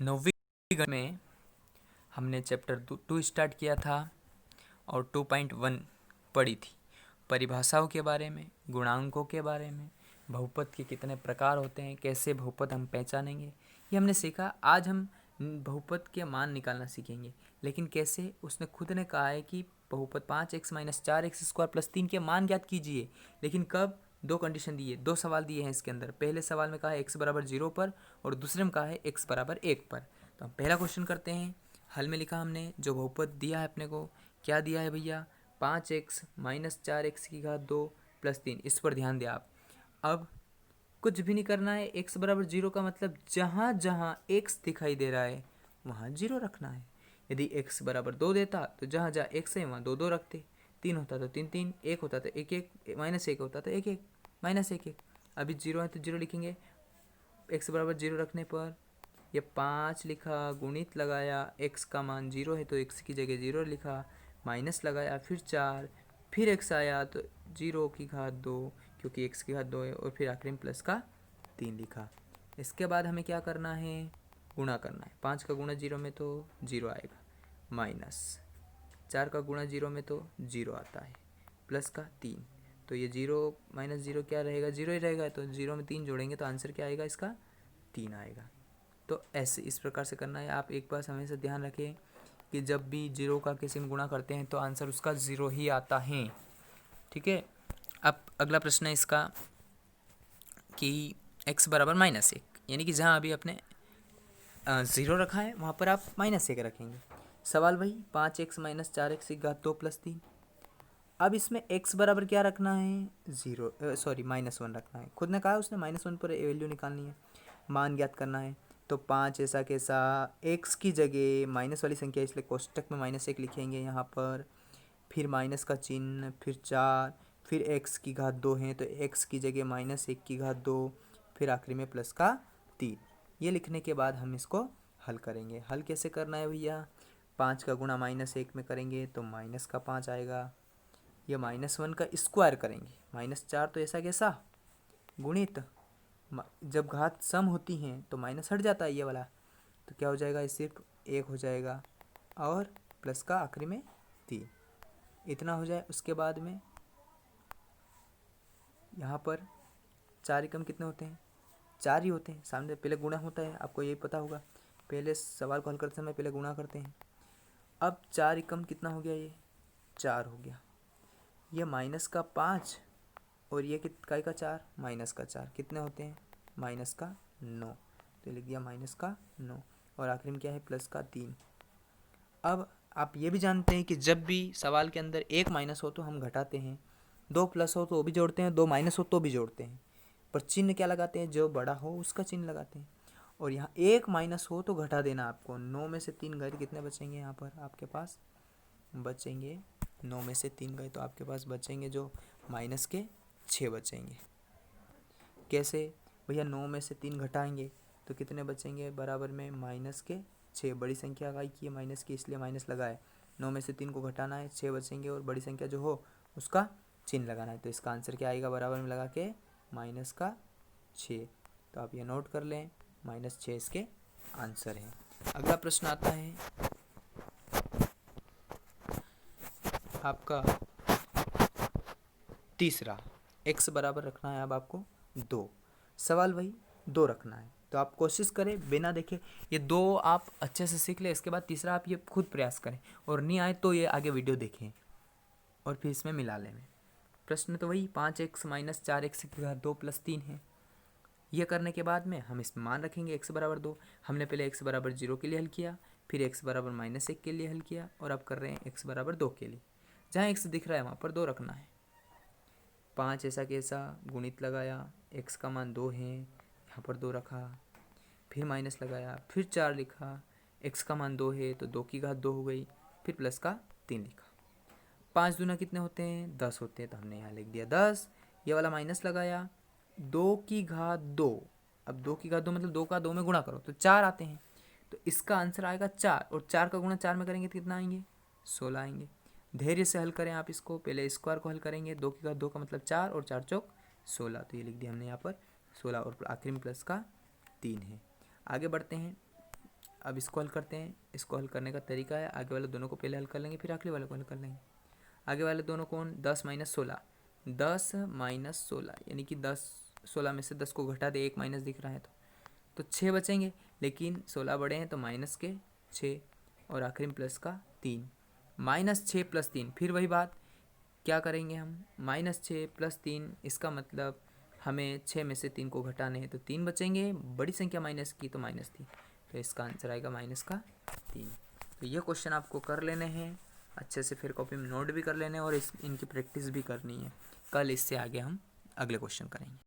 नौवीं गणित में हमने चैप्टर 2 स्टार्ट किया था और 2.1 पढ़ी थी। परिभाषाओं के बारे में, गुणांकों के बारे में, बहुपद के कितने प्रकार होते हैं, कैसे बहुपद हम पहचानेंगे, ये हमने सीखा। आज हम बहुपद के मान निकालना सीखेंगे, लेकिन कैसे, उसने खुद ने कहा है कि बहुपद 5x - 4x² + 3 के मान ज्ञात कीजिए। लेकिन कब? दो कंडीशन दी है, दो सवाल दिए हैं इसके अंदर। पहले सवाल में कहा है x = 0 पर और दूसरे में कहा है x = 1 पर। तो हम पहला क्वेश्चन करते हैं। हल में लिखा हमने जो बहुपद दिया है अपने को, क्या दिया है भैया? 5x - 4x² + 3। इस पर ध्यान दें आप। अब कुछ भी नहीं करना है। x = 0 का मतलब जहाँ जहाँ x दिखाई दे रहा है वहाँ 0 रखना है। यदि x = 2 देता तो जहाँ जहाँ x है वहाँ 2 2 रखते। 3 होता तो 3 3, 1 होता तो 1 1, -1 होता तो 1 1, -1 1। अभी 0 है तो 0 लिखेंगे। x = 0 रखने पर ये 5 लिखा, गुणित लगाया, x का मान 0 है तो x की जगह 0 लिखा, माइनस लगाया, फिर 4, फिर x आया तो 0⁻2 क्योंकि x की घात 2 है, और फिर आखिरी में प्लस का 3 लिखा। इसके बाद हमें क्या करना है? गुणा करना है। 5 का गुणा 0 में तो 0 आएगा, माइनस 4 का गुणा 0 में तो 0 आता है, प्लस का 3। तो ये 0 - 0 क्या रहेगा? 0 ही रहेगा। तो 0 में 3 जोड़ेंगे तो आंसर क्या आएगा इसका? 3 आएगा। तो ऐसे इस प्रकार से करना है। आप एक बात हमेशा ध्यान रखें कि जब भी 0 का किसी में गुणा करते हैं तो आंसर उसका 0 ही आता है। ठीक है। अब अगला प्रश्न है इसका कि x = -1, यानी कि जहाँ अभी अपने 0 रखा है वहाँ पर आप -1 रखेंगे। सवाल वही 5x - 4x² + 3। अब इसमें x बराबर क्या रखना है? 1 रखना है। खुद ने कहा उसने -1 पर वैल्यू निकालनी है, मान ज्ञात करना है। तो 5 ऐसा कैसा, x की जगह माइनस वाली संख्या इसलिए कोष्टक में -1 लिखेंगे यहाँ पर, फिर माइनस का चिन्ह, फिर 4, फिर x की घात 2 है तो x की जगह -1/2, फिर आखिरी में प्लस का 3। ये लिखने के बाद हम इसको हल करेंगे। हल कैसे करना है भैया? 5 का गुणा -1 में करेंगे तो -5 आएगा। ये -1 का स्क्वायर करेंगे, -4 तो ऐसा कैसा, गुणित, जब घात सम होती हैं तो माइनस हट जाता है ये वाला, तो क्या हो जाएगा? ये सिर्फ 1 हो जाएगा और प्लस का आखिरी में 3। इतना हो जाए। उसके बाद में यहाँ पर 4 एकम कितने होते हैं? 4 ही होते हैं। सामने पहले गुणा होता है, आपको यही पता होगा। पहले सवाल को हल करते समय पहले गुणा करते हैं। अब 4 एकम कितना हो गया? ये 4 हो गया। ये -5 और ये कितने का 4, -4 कितने होते हैं? -9। तो लिख दिया -9 और आखिरी में क्या है? प्लस का 3। अब आप ये भी जानते हैं कि जब भी सवाल के अंदर एक माइनस हो तो हम घटाते हैं, 2 प्लस हो तो वो भी जोड़ते हैं, 2 माइनस हो तो भी जोड़ते हैं, पर चिन्ह क्या लगाते हैं? जो बड़ा हो उसका चिन्ह लगाते हैं। और यहाँ एक माइनस हो तो घटा देना आपको। 9 में से 3 गए तो कितने बचेंगे? यहाँ पर आपके पास बचेंगे 9 में से 3 गए तो आपके पास बचेंगे जो माइनस के 6 बचेंगे। कैसे भैया? 9 में से 3 घटाएंगे तो कितने बचेंगे? बराबर में -6। बड़ी संख्या आई की है माइनस की, इसलिए माइनस लगाए। 9 में से 3 को घटाना है, 6 बचेंगे और बड़ी संख्या जो हो उसका चिन्ह लगाना है। तो इसका आंसर क्या आएगा? बराबर में लगा के -6। तो आप ये नोट कर लें, -6 इसके आंसर है। अगला प्रश्न आता है आपका तीसरा। x बराबर रखना है अब आपको 2। सवाल वही 2 रखना है, तो आप कोशिश करें बिना देखे ये 2 आप अच्छे से सीख लें। इसके बाद तीसरा आप ये खुद प्रयास करें, और नहीं आए तो ये आगे वीडियो देखें और फिर इसमें मिला लें। प्रश्न तो वही 5x - 4x² + 3 है। यह करने के बाद में हम इसमें मान रखेंगे x = 2। हमने पहले x = 0 के लिए हल किया, फिर x = -1 के लिए हल किया, और अब कर रहे हैं x = 2 के लिए। जहाँ x दिख रहा है वहाँ पर 2 रखना है। 5 ऐसा कैसा, गुणित लगाया, x का मान 2 है, यहाँ पर 2 रखा, फिर माइनस लगाया, फिर 4 लिखा, x का मान 2 है तो 2 की घात 2 हो गई, फिर प्लस का 3 लिखा। 5 दूना कितने होते हैं? 10 होते हैं, तो हमने यहाँ लिख दिया 10। ये वाला माइनस लगाया, 2 की घात 2। अब 2 की घात 2 मतलब 2 का 2 में गुणा करो तो 4 आते हैं, तो इसका आंसर आएगा 4। और 4 का गुणा 4 में करेंगे तो कितना आएंगे? 16 आएंगे। धैर्य से हल करें आप इसको। पहले स्क्वायर को हल करेंगे, 2 की घात 2 का मतलब 4 और 4 चौक 16, तो ये लिख दिया हमने यहाँ पर 16 और आखिरी में प्लस का 3 है। आगे बढ़ते हैं। अब इसको हल करते हैं। इसको हल करने का तरीका है, आगे वाले दोनों को पहले हल कर लेंगे, फिर आखिरी वाले को हल कर लेंगे। आगे वाले दोनों कौन, 10 माइनस 16, 10 माइनस 16 यानी कि 10, 16 में से 10 को घटा दे, एक माइनस दिख रहा है तो 6 बचेंगे, लेकिन 16 बड़े हैं तो माइनस के 6 और आखिरी में प्लस का 3, -6 + 3। फिर वही बात, क्या करेंगे हम, -6 + 3, इसका मतलब हमें 6 में से 3 को घटाने हैं तो 3 बचेंगे, बड़ी संख्या माइनस की तो माइनस थी, तो इसका आंसर आएगा -3। तो ये क्वेश्चन आपको कर लेने हैं अच्छे से, फिर कॉपी में नोट भी कर लेने हैं और इनकी प्रैक्टिस भी करनी है। कल इससे आगे हम अगले क्वेश्चन करेंगे।